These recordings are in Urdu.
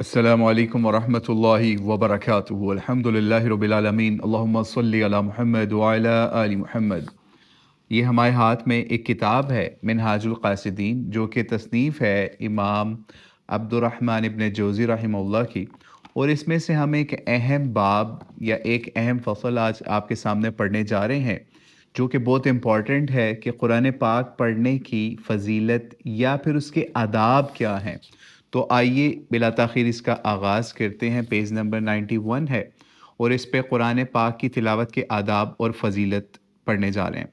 السلام علیکم ورحمۃ اللہ وبرکاتہ الحمد للہ رب العالمین اللہم صلی علی محمد وعلی آل محمد۔ یہ ہمارے ہاتھ میں ایک کتاب ہے منہاج القاصدین، جو کہ تصنیف ہے امام عبد الرحمن ابن جوزی رحمہ اللہ کی، اور اس میں سے ہم ایک اہم باب یا ایک اہم فصل آج آپ کے سامنے پڑھنے جا رہے ہیں، جو کہ بہت امپورٹنٹ ہے کہ قرآن پاک پڑھنے کی فضیلت یا پھر اس کے آداب کیا ہیں۔ تو آئیے بلا تاخیر اس کا آغاز کرتے ہیں۔ پیج نمبر 91 ہے اور اس پہ قرآن پاک کی تلاوت کے آداب اور فضیلت پڑھنے جا رہے ہیں۔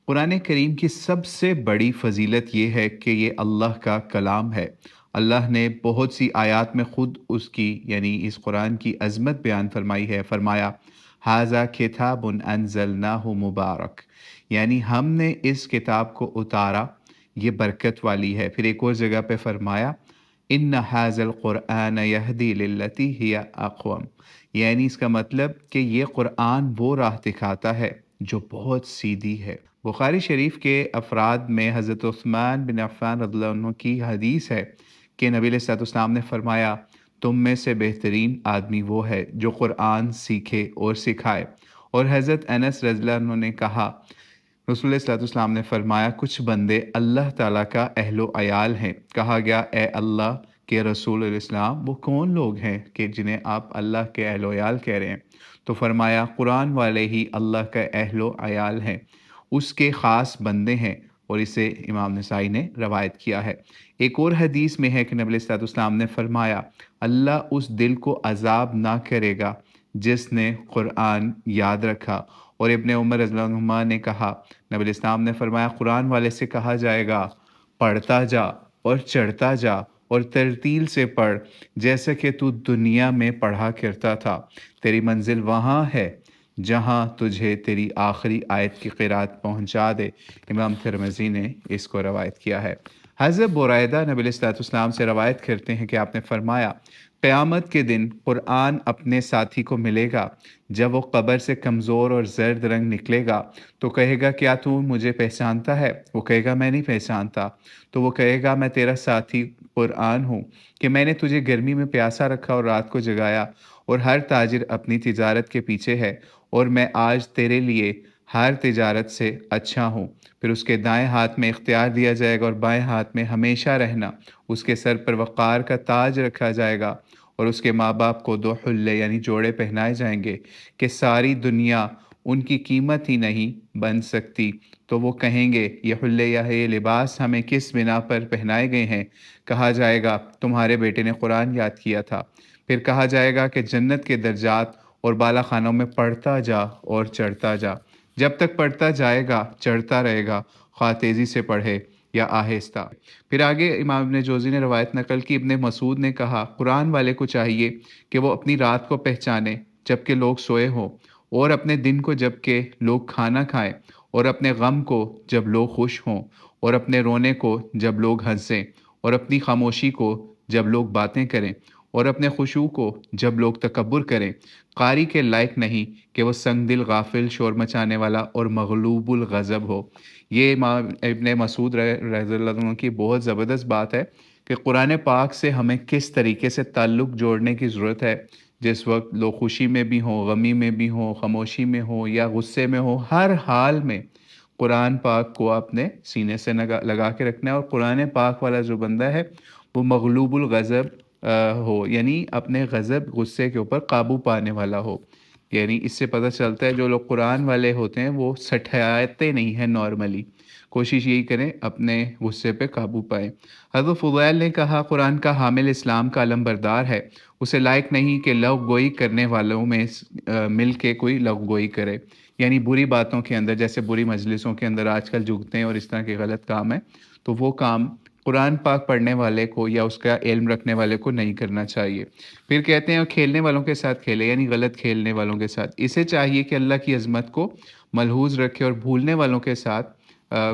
قرآن کریم کی سب سے بڑی فضیلت یہ ہے کہ یہ اللہ کا کلام ہے۔ اللہ نے بہت سی آیات میں خود اس کی یعنی اس قرآن کی عظمت بیان فرمائی ہے۔ فرمایا ھذا کتاب انزلناہ مبارک، یعنی ہم نے اس کتاب کو اتارا، یہ برکت والی ہے۔ پھر ایک اور جگہ پہ فرمایا ان ھذا القرآن یہدی للتی ہی اقوم، یعنی اس کا مطلب کہ یہ قرآن وہ راہ دکھاتا ہے جو بہت سیدھی ہے۔ بخاری شریف کے افراد میں حضرت عثمان بن عفان رضی اللہ عنہ کی حدیث ہے کہ نبی علیہ الصلوۃ والسلام نے فرمایا تم میں سے بہترین آدمی وہ ہے جو قرآن سیکھے اور سکھائے۔ اور حضرت انس رضی اللہ عنہ نے کہا رسول اللہ صلی اللہ علیہ وسلم نے فرمایا کچھ بندے اللہ تعالیٰ کا اہل و عیال ہیں۔ کہا گیا اے اللہ کے رسول علیہ السلام وہ کون لوگ ہیں کہ جنہیں آپ اللہ کے اہل و عیال کہہ رہے ہیں؟ تو فرمایا قرآن والے ہی اللہ کا اہل و عیال ہیں، اس کے خاص بندے ہیں، اور اسے امام نسائی نے روایت کیا ہے۔ ایک اور حدیث میں ہے کہ نبی صلی اللہ علیہ وسلم نے فرمایا اللہ اس دل کو عذاب نہ کرے گا جس نے قرآن یاد رکھا۔ اور ابن عمر رضی اللہ عنہما نے کہا نبی علیہ السلام نے فرمایا قرآن والے سے کہا جائے گا پڑھتا جا اور چڑھتا جا اور ترتیل سے پڑھ جیسا کہ تو دنیا میں پڑھا کرتا تھا، تیری منزل وہاں ہے جہاں تجھے تیری آخری آیت کی قرات پہنچا دے۔ امام ترمذی نے اس کو روایت کیا ہے۔ حضرت بریدہ نبی علیہ السلام سے روایت کرتے ہیں کہ آپ نے فرمایا قیامت کے دن قرآن اپنے ساتھی کو ملے گا، جب وہ قبر سے کمزور اور زرد رنگ نکلے گا تو کہے گا کیا تو مجھے پہچانتا ہے؟ وہ کہے گا میں نہیں پہچانتا۔ تو وہ کہے گا میں تیرا ساتھی قرآن ہوں کہ میں نے تجھے گرمی میں پیاسا رکھا اور رات کو جگایا، اور ہر تاجر اپنی تجارت کے پیچھے ہے، اور میں آج تیرے لیے ہر تجارت سے اچھا ہوں۔ پھر اس کے دائیں ہاتھ میں اختیار دیا جائے گا اور بائیں ہاتھ میں ہمیشہ رہنا، اس کے سر پر وقار کا تاج رکھا جائے گا، اور اس کے ماں باپ کو 2 حلے یعنی جوڑے پہنائے جائیں گے کہ ساری دنیا ان کی قیمت ہی نہیں بن سکتی۔ تو وہ کہیں گے یہ حلے یا یہ لباس ہمیں کس بنا پر پہنائے گئے ہیں؟ کہا جائے گا تمہارے بیٹے نے قرآن یاد کیا تھا۔ پھر کہا جائے گا کہ جنت کے درجات اور بالا خانوں میں پڑھتا جا اور چڑھتا جا۔ جب تک پڑھتا جائے گا چڑھتا رہے گا، خواہ تیزی سے پڑھے یا آہستہ۔ پھر آگے امام ابن جوزی نے روایت نقل کی، ابن مسعود نے کہا قرآن والے کو چاہیے کہ وہ اپنی رات کو پہچانے جب کہ لوگ سوئے ہوں، اور اپنے دن کو جب کہ لوگ کھانا کھائیں، اور اپنے غم کو جب لوگ خوش ہوں، اور اپنے رونے کو جب لوگ ہنسیں، اور اپنی خاموشی کو جب لوگ باتیں کریں، اور اپنے خشوع کو جب لوگ تکبر کریں۔ قاری کے لائق نہیں کہ وہ سنگ دل غافل شور مچانے والا اور مغلوب الغضب ہو۔ یہ امام ابن مسعود رضی اللہ عنہ کی بہت زبردست بات ہے کہ قرآن پاک سے ہمیں کس طریقے سے تعلق جوڑنے کی ضرورت ہے۔ جس وقت لوگ خوشی میں بھی ہوں، غمی میں بھی ہوں، خاموشی میں ہوں یا غصے میں ہوں، ہر حال میں قرآن پاک کو اپنے سینے سے لگا کے رکھنا ہے۔ اور قرآن پاک والا جو بندہ ہے وہ مغلوب الغضب ہو، یعنی اپنے غضب غصے کے اوپر قابو پانے والا ہو۔ یعنی اس سے پتہ چلتا ہے جو لوگ قرآن والے ہوتے ہیں وہ سٹھیاتے نہیں ہیں، نارملی کوشش یہی کریں اپنے غصے پہ قابو پائیں۔ حضرت فضیل نے کہا قرآن کا حامل اسلام کا علم بردار ہے، اسے لائق نہیں کہ لغو گوئی کرنے والوں میں مل کے کوئی لغو گوئی کرے، یعنی بری باتوں کے اندر، جیسے بری مجلسوں کے اندر آج کل جھکتے ہیں اور اس طرح کے غلط کام ہیں، تو وہ کام قرآن پاک پڑھنے والے کو یا اس کا علم رکھنے والے کو نہیں کرنا چاہیے۔ پھر کہتے ہیں کھیلنے والوں کے ساتھ کھیلے، یعنی غلط کھیلنے والوں کے ساتھ۔ اسے چاہیے کہ اللہ کی عظمت کو ملحوظ رکھے اور بھولنے والوں کے ساتھ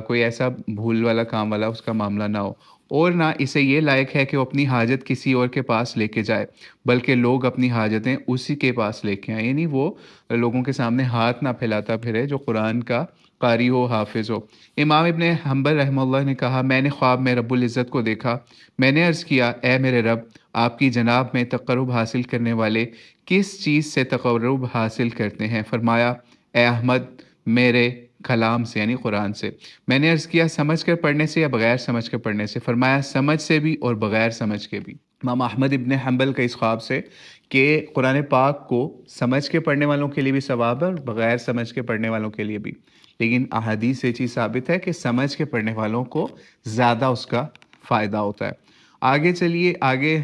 کوئی ایسا بھول والا کام والا اس کا معاملہ نہ ہو، اور نہ اسے یہ لائق ہے کہ وہ اپنی حاجت کسی اور کے پاس لے کے جائے، بلکہ لوگ اپنی حاجتیں اسی کے پاس لے کے آئیں، یعنی وہ لوگوں کے سامنے ہاتھ نہ پھیلاتا پھرے جو قرآن کا قاری ہو، حافظ ہو۔ امام ابن حنبل رحمہ اللہ نے کہا میں نے خواب میں رب العزت کو دیکھا، میں نے عرض کیا اے میرے رب، آپ کی جناب میں تقرب حاصل کرنے والے کس چیز سے تقرب حاصل کرتے ہیں؟ فرمایا اے احمد میرے کلام سے یعنی قرآن سے۔ میں نے عرض کیا سمجھ کر پڑھنے سے یا بغیر سمجھ کر پڑھنے سے؟ فرمایا سمجھ سے بھی اور بغیر سمجھ کے بھی۔ امام احمد ابن حنبل کا اس خواب سے کہ قرآن پاک کو سمجھ کے پڑھنے والوں کے لیے بھی ثواب ہے اور بغیر سمجھ کے پڑھنے والوں کے لیے بھی، لیکن احادیث سے چیز ثابت ہے کہ سمجھ کے پڑھنے والوں کو زیادہ اس کا فائدہ ہوتا ہے۔ آگے چلیے، آگے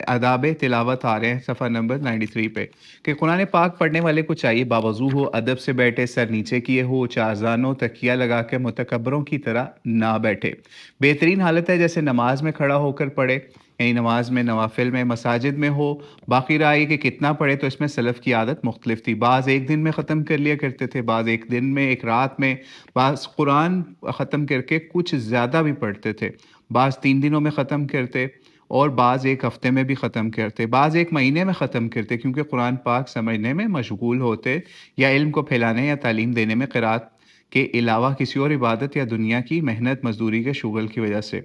آداب تلاوت آ رہے ہیں صفحہ نمبر 93 پہ، کہ قرآن پاک پڑھنے والے کو چاہیے باوضو ہو، ادب سے بیٹھے، سر نیچے کیے ہو، چار زانوں تکیہ لگا کے متکبروں کی طرح نہ بیٹھے۔ بہترین حالت ہے جیسے نماز میں کھڑا ہو کر پڑھے، یعنی نماز میں، نوافل میں، مساجد میں ہو۔ باقی رہا یہ کہ کتنا پڑھے، تو اس میں سلف کی عادت مختلف تھی، بعض ایک دن میں ختم کر لیا کرتے تھے، بعض ایک دن میں، ایک رات میں، بعض قرآن ختم کر کے کچھ زیادہ بھی پڑھتے تھے، بعض 3 دنوں میں ختم کرتے اور بعض ایک ہفتے میں بھی ختم کرتے، بعض ایک مہینے میں ختم کرتے، کیونکہ قرآن پاک سمجھنے میں مشغول ہوتے یا علم کو پھیلانے یا تعلیم دینے میں قرات کے علاوہ کسی اور عبادت یا دنیا کی محنت مزدوری کے شغل کی وجہ سے۔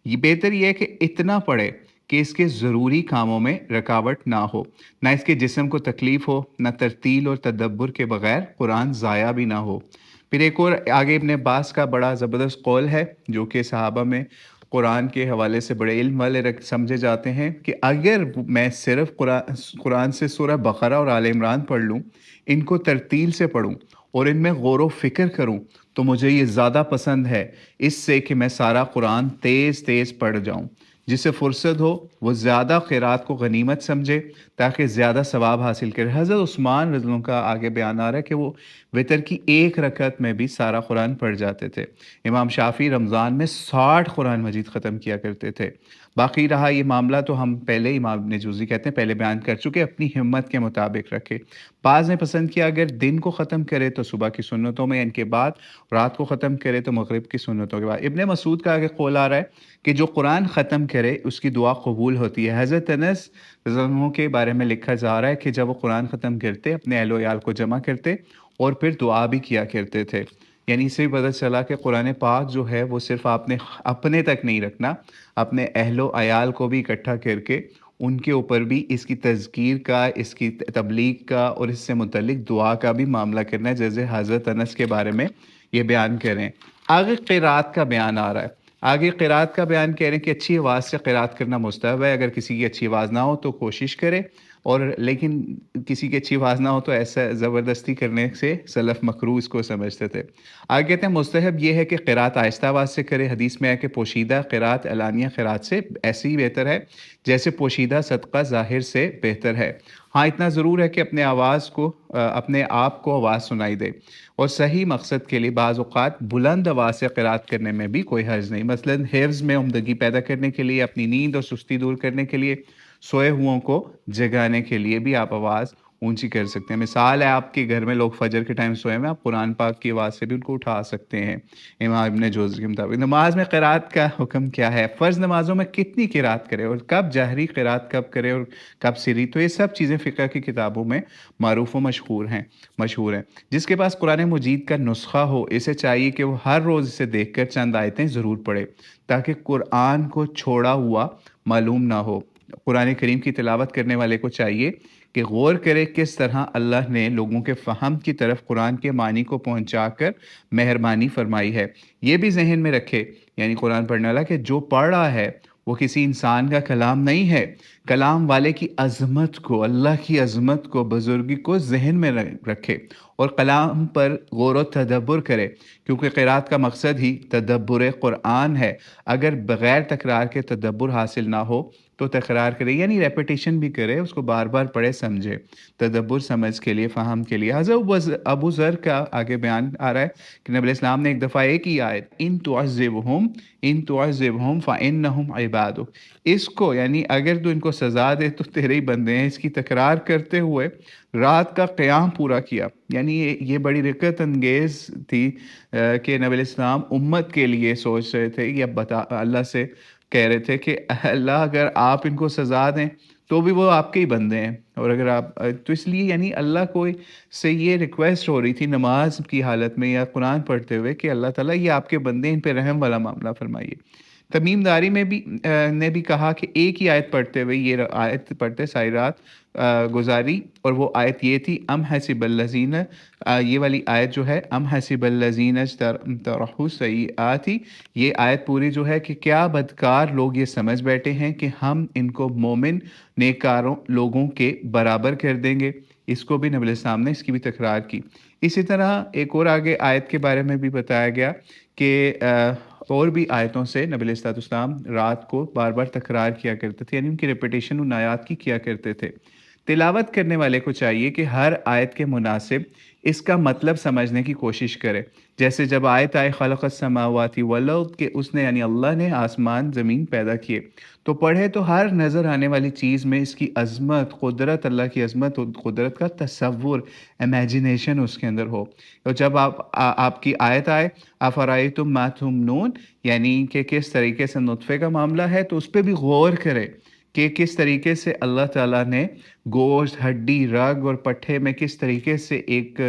یہ بہتر یہ ہے کہ اتنا پڑھے کہ اس کے ضروری کاموں میں رکاوٹ نہ ہو، نہ اس کے جسم کو تکلیف ہو، نہ ترتیل اور تدبر کے بغیر قرآن ضائع بھی نہ ہو۔ پھر ایک اور آگے ابن عباس کا بڑا زبردست قول ہے جو کہ صحابہ میں قرآن کے حوالے سے بڑے علم والے سمجھے جاتے ہیں، کہ اگر میں صرف قرآن سے سورہ بقرہ اور آل عمران پڑھ لوں، ان کو ترتیل سے پڑھوں اور ان میں غور و فکر کروں تو مجھے یہ زیادہ پسند ہے اس سے کہ میں سارا قرآن تیز تیز پڑھ جاؤں۔ جسے فرصت ہو وہ زیادہ قرات کو غنیمت سمجھے تاکہ زیادہ ثواب حاصل کرے۔ حضرت عثمان رضی اللہ عنہ کا آگے بیان آ رہا ہے کہ وہ وتر کی ایک رکعت میں بھی سارا قرآن پڑھ جاتے تھے۔ امام شافعی رمضان میں 60 قرآن مجید ختم کیا کرتے تھے۔ باقی رہا یہ معاملہ تو ہم پہلے امام ابن جوزی کہتے ہیں پہلے بیان کر چکے، اپنی ہمت کے مطابق رکھے۔ بعض نے پسند کیا اگر دن کو ختم کرے تو صبح کی سنتوں میں، ان کے بعد رات کو ختم کرے تو مغرب کی سنتوں کے بعد۔ ابن مسعود کا آگے قول آ رہا ہے کہ جو قرآن ختم کرے اس کی دعا قبول ہوتی ہے۔ حضرت انس رضی اللہ عنہ کے بارے میں لکھا جا رہا ہے کہ جب وہ قرآن ختم کرتے اپنے اہل و عیال کو جمع کرتے اور پھر دعا بھی کیا کرتے تھے۔ یعنی اس سے بھی پتہ چلا کہ قرآن پاک جو ہے وہ صرف آپ نے اپنے تک نہیں رکھنا، اپنے اہل و عیال کو بھی اکٹھا کر کے ان کے اوپر بھی اس کی تذکیر کا، اس کی تبلیغ کا اور اس سے متعلق دعا کا بھی معاملہ کرنا ہے، جیسے حضرت انس کے بارے میں یہ بیان کریں۔ آگے قرات کا بیان آ رہا ہے، آگے قرات کا بیان کہہ رہے ہیں کہ اچھی آواز سے قرات کرنا مستحب ہے، اگر کسی کی اچھی آواز نہ ہو تو کوشش کرے، اور لیکن کسی کی اچھی آواز نہ ہو تو ایسا زبردستی کرنے سے سلف مکروہ اس کو سمجھتے تھے۔ آگے کہتے ہیں مستحب یہ ہے کہ قرات آہستہ آواز سے کرے، حدیث میں ہے کہ پوشیدہ قرات اعلانیہ قرات سے ایسے ہی بہتر ہے جیسے پوشیدہ صدقہ ظاہر سے بہتر ہے۔ ہاں اتنا ضرور ہے کہ اپنے آپ کو آواز سنائی دے، اور صحیح مقصد کے لیے بعض اوقات بلند آواز سے قرات کرنے میں بھی کوئی حرج نہیں، مثلا حفظ میں عمدگی پیدا کرنے کے لیے، اپنی نیند اور سستی دور کرنے کے لیے، سوئے ہوئوں کو جگانے کے لیے بھی آپ آواز اونچی کر سکتے ہیں۔ مثال ہے آپ کے گھر میں لوگ فجر کے ٹائم سوئے ہیں، آپ قرآن پاک کی آواز سے بھی ان کو اٹھا سکتے ہیں۔ امام ابن جوزی کے مطابق نماز میں قرات کا حکم کیا ہے، فرض نمازوں میں کتنی قرات کرے اور کب جہری قرات کب کرے اور کب سری، تو یہ سب چیزیں فقہ کی کتابوں میں معروف و مشہور ہیں۔ جس کے پاس قرآن مجید کا نسخہ ہو اسے چاہیے کہ وہ ہر روز اسے دیکھ کر چند آیتیں ضرور پڑھے تاکہ قرآن کو چھوڑا ہوا معلوم نہ ہو۔ قرآن کریم کی تلاوت کرنے والے کو چاہیے کہ غور کرے کس طرح اللہ نے لوگوں کے فہم کی طرف قرآن کے معنی کو پہنچا کر مہربانی فرمائی ہے۔ یہ بھی ذہن میں رکھے، یعنی قرآن پڑھنے والا، کہ جو پڑھ رہا ہے وہ کسی انسان کا کلام نہیں ہے، کلام والے کی عظمت کو، اللہ کی عظمت کو، بزرگی کو ذہن میں رکھے اور کلام پر غور و تدبر کرے، کیونکہ قرات کا مقصد ہی تدبر قرآن ہے۔ اگر بغیر تکرار کے تدبر حاصل نہ ہو تو تکرار کرے، یعنی ریپیٹیشن بھی کرے، اس کو بار بار پڑھے، سمجھے، تدبر سمجھ کے لیے، فہم کے لیے۔ حضرت ابو ذر کا آگے بیان آ رہا ہے کہ نبی علیہ السلام نے ایک دفعہ ایک ہی آیت ان تعذبہم فانہم عبادک، اس کو یعنی اگر تو ان کو سزا دے تو تیرے ہی بندے ہیں، اس کی تکرار کرتے ہوئے رات کا قیام پورا کیا۔ یعنی یہ بڑی رقت انگیز تھی کہ نبی علیہ السلام امت کے لیے سوچ رہے تھے یا اللہ سے کہہ رہے تھے کہ اللہ اگر آپ ان کو سزا دیں تو بھی وہ آپ کے ہی بندے ہیں، اور اگر آپ تو اس لیے یعنی اللہ کو سے یہ ریکویسٹ ہو رہی تھی نماز کی حالت میں یا قرآن پڑھتے ہوئے کہ اللہ تعالیٰ یہ آپ کے بندے، ان پہ رحم والا معاملہ فرمائیے۔ تمیم داری میں بھی نے بھی کہا کہ ایک ہی آیت پڑھتے ہوئے، یہ آیت پڑھتے ساری رات گزاری، اور وہ آیت یہ تھی ام حسب الذین، یہ والی آیت جو ہے ام حسب الذین اجترحوا السیئات، یہ آیت پوری جو ہے کہ کیا بدکار لوگ یہ سمجھ بیٹھے ہیں کہ ہم ان کو مومن نیکاروں لوگوں کے برابر کر دیں گے۔ اس کو بھی نبی علیہ السلام نے اس کی بھی تکرار کی۔ اسی طرح ایک اور آگے آیت کے بارے میں بھی بتایا گیا کہ اور بھی آیتوں سے نبی علیہ السلام رات کو بار بار تکرار کیا کرتے تھے، یعنی ان کی ریپیٹیشن ان آیات کی کیا کرتے تھے۔ تلاوت کرنے والے کو چاہیے کہ ہر آیت کے مناسب اس کا مطلب سمجھنے کی کوشش کرے۔ جیسے جب آیت آئے خلق السماوات والارض، کہ اس نے یعنی اللہ نے آسمان زمین پیدا کیے، تو پڑھے تو ہر نظر آنے والی چیز میں اس کی عظمت، قدرت، اللہ کی عظمت اور قدرت کا تصور، امیجنیشن اس کے اندر ہو۔ اور جب آپ کی آیت آئے افرأیتم ما تمنون، یعنی کہ کس طریقے سے نطفے کا معاملہ ہے، تو اس پہ بھی غور کرے کہ کس طریقے سے اللہ تعالیٰ نے گوشت، ہڈی، رگ اور پٹھے میں کس طریقے سے ایک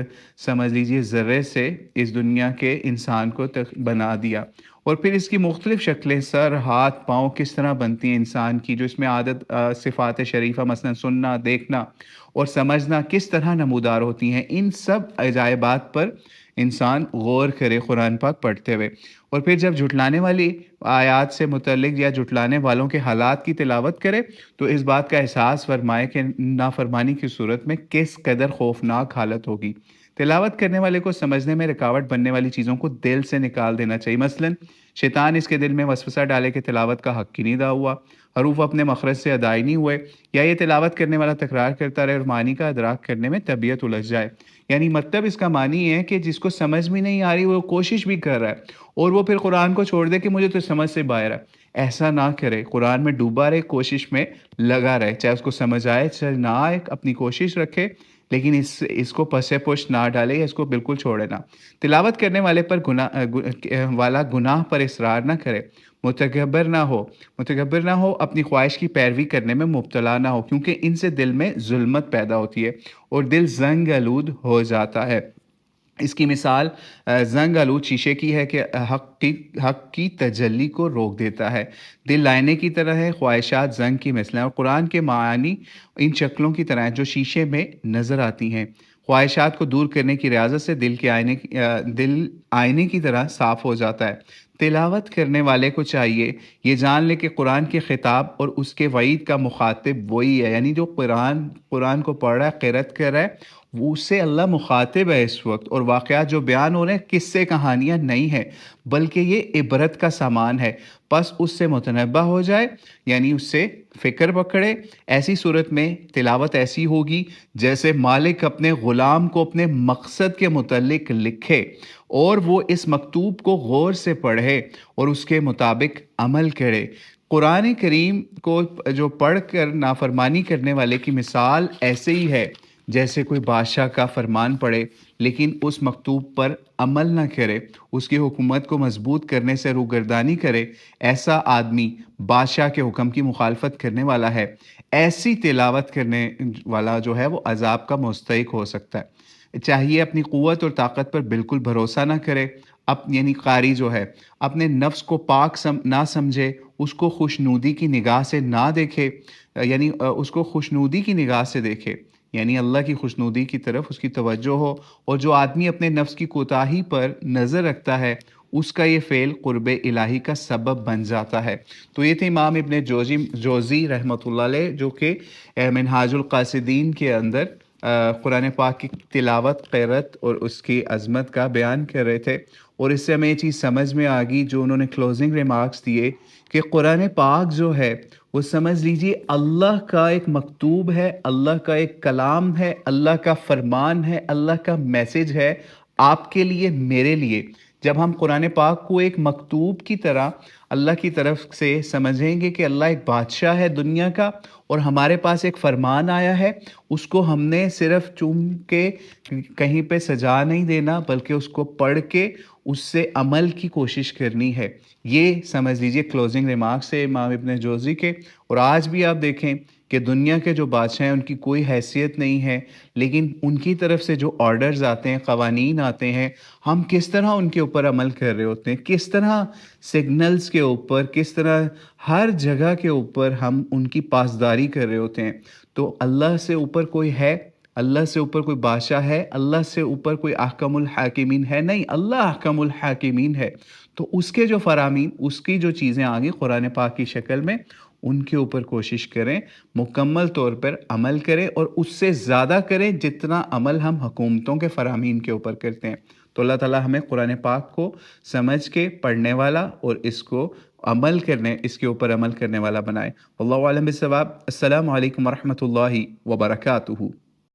سمجھ لیجئے ذرے سے اس دنیا کے انسان کو بنا دیا، اور پھر اس کی مختلف شکلیں، سر، ہاتھ، پاؤں کس طرح بنتی ہیں انسان کی، جو اس میں عادت صفات شریفہ مثلا سننا، دیکھنا اور سمجھنا کس طرح نمودار ہوتی ہیں، ان سب عجائبات پر انسان غور کرے قرآن پاک پڑھتے ہوئے۔ اور پھر جب جھٹلانے والی آیات سے متعلق یا جھٹلانے والوں کے حالات کی تلاوت کرے تو اس بات کا احساس فرمائے کہ نافرمانی کی صورت میں کس قدر خوفناک حالت ہوگی۔ تلاوت کرنے والے کو سمجھنے میں رکاوٹ بننے والی چیزوں کو دل سے نکال دینا چاہیے۔ مثلا شیطان اس کے دل میں وسوسہ ڈالے کہ تلاوت کا حق ہی نہیں ادا ہوا، حروف اپنے مخرج سے ادا ہی نہیں ہوئے، یا یہ تلاوت کرنے والا تکرار کرتا رہے اور معنی کا ادراک کرنے میں طبیعت الجھ جائے۔ یعنی مطلب اس کا معنی ہے کہ جس کو سمجھ بھی نہیں آ رہی وہ کوشش بھی کر رہا ہے، اور وہ پھر قرآن کو چھوڑ دے کہ مجھے تو سمجھ سے باہر ہے۔ ایسا نہ کرے، قرآن میں ڈوبا رہے، کوشش میں لگا رہے، چاہے اس کو سمجھ آئے چاہے نہ آئے، اپنی کوشش رکھے، لیکن اس کو پسے پشت نہ ڈالے یا اس کو بالکل چھوڑے نہ۔ تلاوت کرنے والے پر گناہ پر اصرار نہ کرے، متکبر نہ ہو، اپنی خواہش کی پیروی کرنے میں مبتلا نہ ہو، کیونکہ ان سے دل میں ظلمت پیدا ہوتی ہے اور دل زنگ آلود ہو جاتا ہے۔ اس کی مثال زنگ آلود شیشے کی ہے کہ حق کی تجلی کو روک دیتا ہے۔ دل آئینے کی طرح ہے، خواہشات زنگ کی مثل ہیں، اور قرآن کے معانی ان شکلوں کی طرح ہیں جو شیشے میں نظر آتی ہیں۔ خواہشات کو دور کرنے کی ریاضت سے دل آئینے کی طرح صاف ہو جاتا ہے۔ تلاوت کرنے والے کو چاہیے یہ جان لے کہ قرآن کے خطاب اور اس کے وعید کا مخاطب وہی ہے، یعنی جو قرآن کو پڑھ رہا ہے، قرأت کر رہا ہے، وہ اس سے اللہ مخاطب ہے اس وقت، اور واقعات جو بیان ہو رہے ہیں قصے کہانیاں نہیں ہیں، بلکہ یہ عبرت کا سامان ہے۔ پس اس سے متنبہ ہو جائے، یعنی اس سے فکر پکڑے۔ ایسی صورت میں تلاوت ایسی ہوگی جیسے مالک اپنے غلام کو اپنے مقصد کے متعلق لکھے اور وہ اس مکتوب کو غور سے پڑھے اور اس کے مطابق عمل کرے۔ قرآن کریم کو جو پڑھ کر نافرمانی کرنے والے کی مثال ایسے ہی ہے جیسے کوئی بادشاہ کا فرمان پڑھے لیکن اس مکتوب پر عمل نہ کرے، اس کی حکومت کو مضبوط کرنے سے روگردانی کرے۔ ایسا آدمی بادشاہ کے حکم کی مخالفت کرنے والا ہے۔ ایسی تلاوت کرنے والا جو ہے وہ عذاب کا مستحق ہو سکتا ہے۔ چاہیے اپنی قوت اور طاقت پر بالکل بھروسہ نہ کرے، یعنی قاری جو ہے اپنے نفس کو پاک نہ سمجھے، اس کو خوشنودی کی نگاہ سے نہ دیکھے، یعنی اس کو خوشنودی کی نگاہ سے دیکھے، یعنی اللہ کی خوشنودی کی طرف اس کی توجہ ہو۔ اور جو آدمی اپنے نفس کی کوتاہی پر نظر رکھتا ہے اس کا یہ فعل قرب الہی کا سبب بن جاتا ہے۔ تو یہ تھے امام ابن جوزی رحمۃ اللہ علیہ جو کہ منہاج القاصدین کے اندر قرآن پاک کی تلاوت، قرأت اور اس کی عظمت کا بیان کر رہے تھے، اور اس سے ہمیں یہ چیز سمجھ میں آ گئی جو انہوں نے کلوزنگ ریمارکس دیے کہ قرآن پاک جو ہے وہ سمجھ لیجیے اللہ کا ایک مکتوب ہے، اللہ کا ایک کلام ہے، اللہ کا فرمان ہے، اللہ کا میسج ہے آپ کے لیے، میرے لیے۔ جب ہم قرآن پاک کو ایک مکتوب کی طرح اللہ کی طرف سے سمجھیں گے کہ اللہ ایک بادشاہ ہے دنیا کا اور ہمارے پاس ایک فرمان آیا ہے، اس کو ہم نے صرف چوم کے کہیں پہ سجا نہیں دینا بلکہ اس کو پڑھ کے اس سے عمل کی کوشش کرنی ہے۔ یہ سمجھ لیجئے کلوزنگ ریمارکس ہے امام ابن جوزی کے۔ اور آج بھی آپ دیکھیں کہ دنیا کے جو بادشاہ ہیں ان کی کوئی حیثیت نہیں ہے، لیکن ان کی طرف سے جو آرڈرز آتے ہیں، قوانین آتے ہیں، ہم کس طرح ان کے اوپر عمل کر رہے ہوتے ہیں، کس طرح سگنلز کے اوپر، کس طرح ہر جگہ کے اوپر ہم ان کی پاسداری کر رہے ہوتے ہیں۔ تو اللہ سے اوپر کوئی ہے؟ اللہ سے اوپر کوئی بادشاہ ہے؟ اللہ سے اوپر کوئی احکم الحاکمین ہے؟ نہیں، اللہ احکم الحاکمین ہے۔ تو اس کے جو فرامین، اس کی جو چیزیں آگیں قرآن پاک کی شکل میں، ان کے اوپر کوشش کریں، مکمل طور پر عمل کریں اور اس سے زیادہ کریں جتنا عمل ہم حکومتوں کے فرامین کے اوپر کرتے ہیں۔ تو اللہ تعالیٰ ہمیں قرآن پاک کو سمجھ کے پڑھنے والا اور اس کو اس کے اوپر عمل کرنے والا بنائے۔ واللہ اعلم بالصواب۔ السلام علیکم ورحمۃ اللہ وبرکاتہ۔